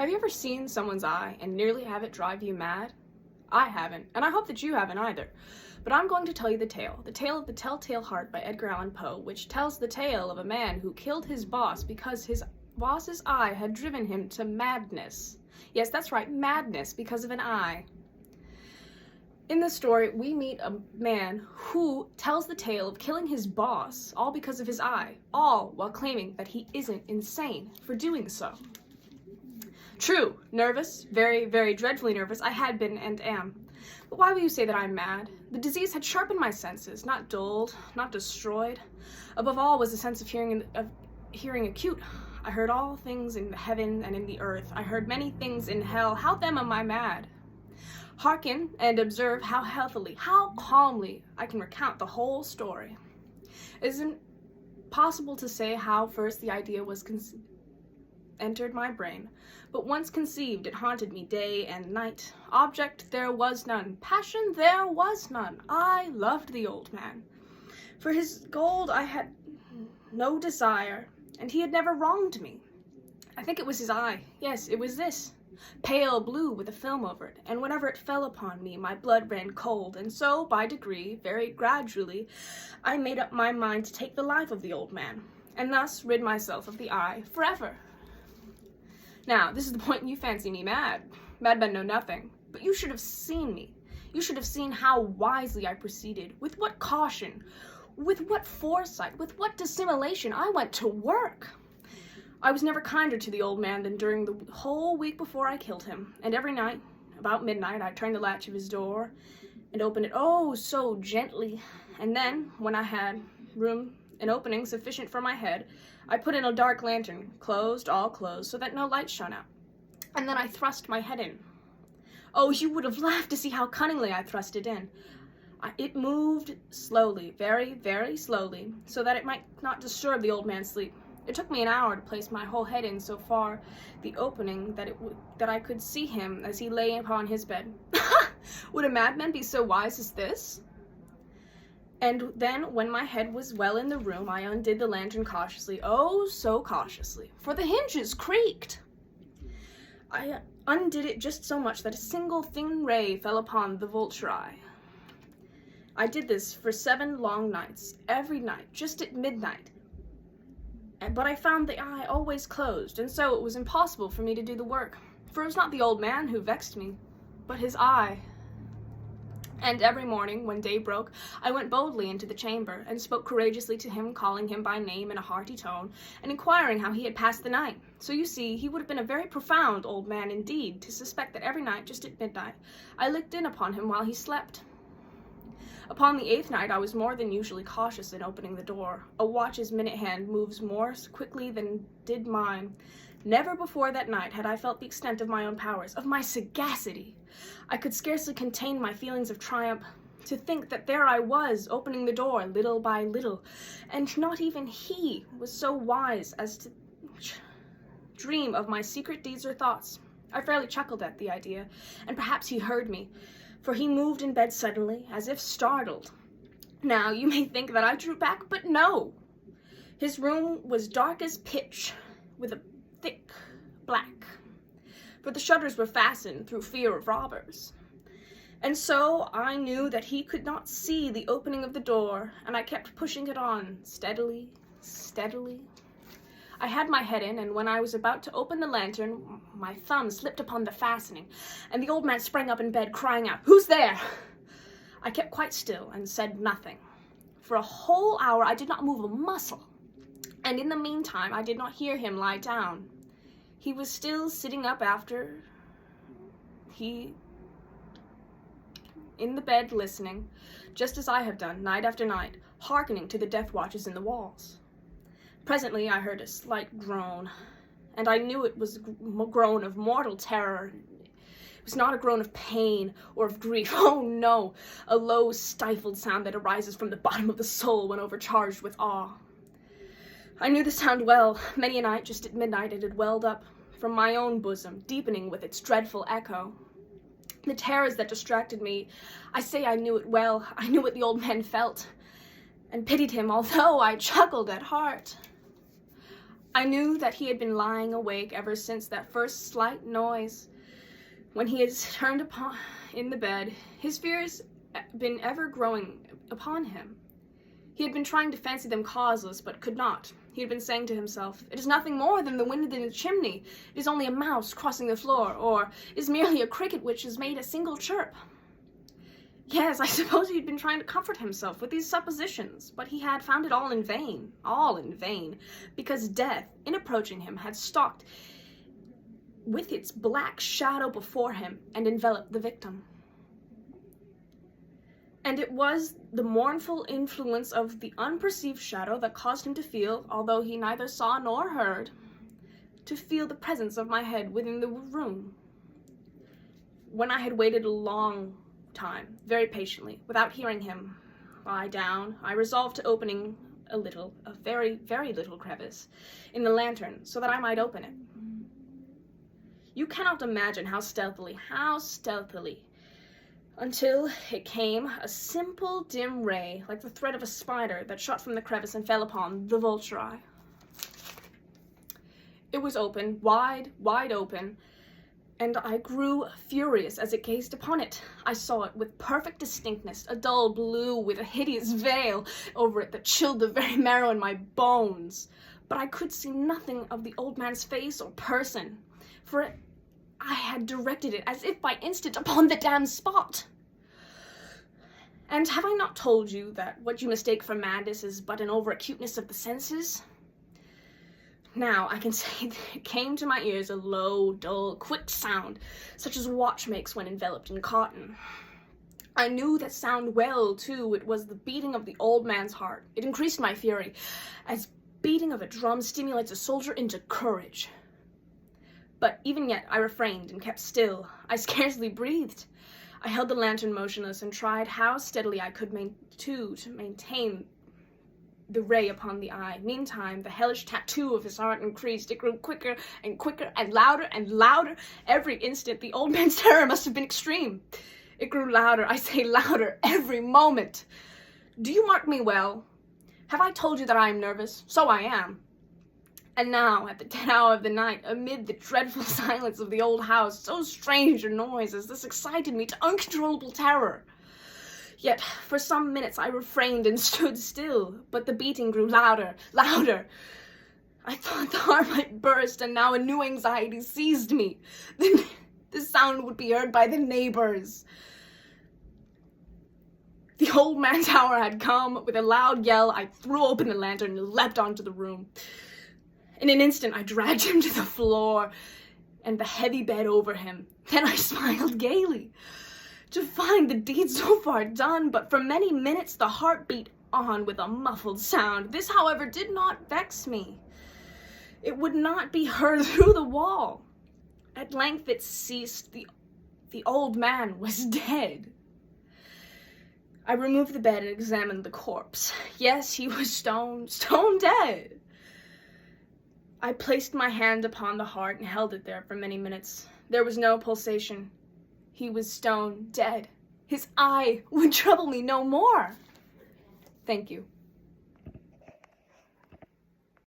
Have you ever seen someone's eye and nearly have it drive you mad? I haven't, and I hope that you haven't either. But I'm going to tell you the tale of the Telltale Heart by Edgar Allan Poe, which tells the tale of a man who killed his boss because his boss's eye had driven him to madness. Yes, that's right, madness because of an eye. In this story, we meet a man who tells the tale of killing his boss, all because of his eye, all while claiming that he isn't insane for doing so. True, nervous, very, very dreadfully nervous, I had been and am. But why will you say that I'm mad? The disease had sharpened my senses, not dulled, not destroyed. Above all was the sense of hearing acute. I heard all things in heaven and in the earth. I heard many things in hell. How then am I mad? Hearken and observe how healthily, how calmly I can recount the whole story. It isn't possible to say how first the idea was entered my brain, but once conceived it haunted me day and night. Object there was none, passion there was none. I loved the old man. For his gold I had no desire, and he had never wronged me. I think it was his eye. Yes, it was this. Pale blue with a film over it, and whenever it fell upon me, my blood ran cold, and so, by degree, very gradually, I made up my mind to take the life of the old man, and thus rid myself of the eye forever. Now, this is the point you fancy me mad. Madmen know nothing, but you should have seen me. You should have seen how wisely I proceeded, with what caution, with what foresight, with what dissimulation I went to work. I was never kinder to the old man than during the whole week before I killed him, and every night, about midnight, I turned the latch of his door and opened it oh so gently, and then, when I had room and opening sufficient for my head, I put in a dark lantern, closed, all closed, so that no light shone out, and then I thrust my head in. Oh, you would have laughed to see how cunningly I thrust it in. It moved slowly, very, very slowly, so that it might not disturb the old man's sleep. It took me an hour to place my whole head in so far the opening that I could see him as he lay upon his bed. Would a madman be so wise as this? And then, when my head was well in the room, I undid the lantern cautiously, oh, so cautiously, for the hinges creaked. I undid it just so much that a single thin ray fell upon the vulture eye. I did this for 7 long nights, every night, just at midnight. But I found the eye always closed, and so it was impossible for me to do the work, for it was not the old man who vexed me, but his eye. And every morning, when day broke, I went boldly into the chamber, and spoke courageously to him, calling him by name in a hearty tone, and inquiring how he had passed the night. So you see, he would have been a very profound old man indeed, to suspect that every night, just at midnight, I looked in upon him while he slept. Upon the 8th night, I was more than usually cautious in opening the door. A watch's minute hand moves more quickly than did mine. Never before that night had I felt the extent of my own powers, of my sagacity. I could scarcely contain my feelings of triumph. To think that there I was, opening the door little by little, and not even he was so wise as to dream of my secret deeds or thoughts. I fairly chuckled at the idea, and perhaps he heard me, for he moved in bed suddenly, as if startled. Now, you may think that I drew back, but no! His room was dark as pitch, with a thick black, for the shutters were fastened through fear of robbers. And so I knew that he could not see the opening of the door, and I kept pushing it on, steadily, steadily. I had my head in, and when I was about to open the lantern, my thumb slipped upon the fastening, and the old man sprang up in bed, crying out, "Who's there?" I kept quite still and said nothing. For a whole hour I did not move a muscle, and in the meantime I did not hear him lie down. He was still sitting up in the bed listening, just as I have done night after night, hearkening to the death watches in the walls. Presently I heard a slight groan, and I knew it was a groan of mortal terror. It was not a groan of pain or of grief. Oh no, a low, stifled sound that arises from the bottom of the soul when overcharged with awe. I knew the sound well. Many a night, just at midnight, it had welled up from my own bosom, deepening with its dreadful echo. The terrors that distracted me, I say I knew it well. I knew what the old man felt, and pitied him, although I chuckled at heart. I knew that he had been lying awake ever since that first slight noise. When he had turned upon in the bed, his fears been ever growing upon him. He had been trying to fancy them causeless, but could not. He had been saying to himself, "It is nothing more than the wind in the chimney. It is only a mouse crossing the floor, or it is merely a cricket which has made a single chirp." Yes, I suppose he had been trying to comfort himself with these suppositions, but he had found it all in vain, because death, in approaching him, had stalked with its black shadow before him and enveloped the victim. And it was the mournful influence of the unperceived shadow that caused him to feel, although he neither saw nor heard, to feel the presence of my head within the room. When I had waited a long time, very patiently, without hearing him lie down, I resolved to opening a very, very little crevice in the lantern so that I might open it. You cannot imagine how stealthily, until it came a simple dim ray, like the thread of a spider, that shot from the crevice and fell upon the vulture eye. It was open, wide open, and I grew furious as it gazed upon it. I saw it with perfect distinctness, a dull blue with a hideous veil over it that chilled the very marrow in my bones. But I could see nothing of the old man's face or person, for I had directed it as if by instant upon the damned spot. And have I not told you that what you mistake for madness is but an over-acuteness of the senses? Now I can say that it came to my ears a low, dull, quick sound, such as a watch makes when enveloped in cotton. I knew that sound well, too. It was the beating of the old man's heart. It increased my fury, as beating of a drum stimulates a soldier into courage. But even yet I refrained and kept still. I scarcely breathed. I held the lantern motionless and tried how steadily I could to maintain the ray upon the eye. Meantime, the hellish tattoo of his heart increased. It grew quicker and quicker and louder every instant. The old man's terror must have been extreme. It grew louder, I say louder, every moment. Do you mark me well? Have I told you that I am nervous? So I am. And now, at the dead hour of the night, amid the dreadful silence of the old house, so strange a noise as this excited me to uncontrollable terror. Yet, for some minutes I refrained and stood still, but the beating grew louder. I thought the heart might burst, and now a new anxiety seized me. The sound would be heard by the neighbors. The old man's hour had come. With a loud yell, I threw open the lantern and leapt onto the room. In an instant, I dragged him to the floor and the heavy bed over him. Then I smiled gaily to find the deed so far done, but for many minutes the heart beat on with a muffled sound. This, however, did not vex me. It would not be heard through the wall. At length it ceased. The old man was dead. I removed the bed and examined the corpse. Yes, he was stone dead. I placed my hand upon the heart and held it there for many minutes. There was no pulsation. He was stone dead. His eye would trouble me no more. Thank you.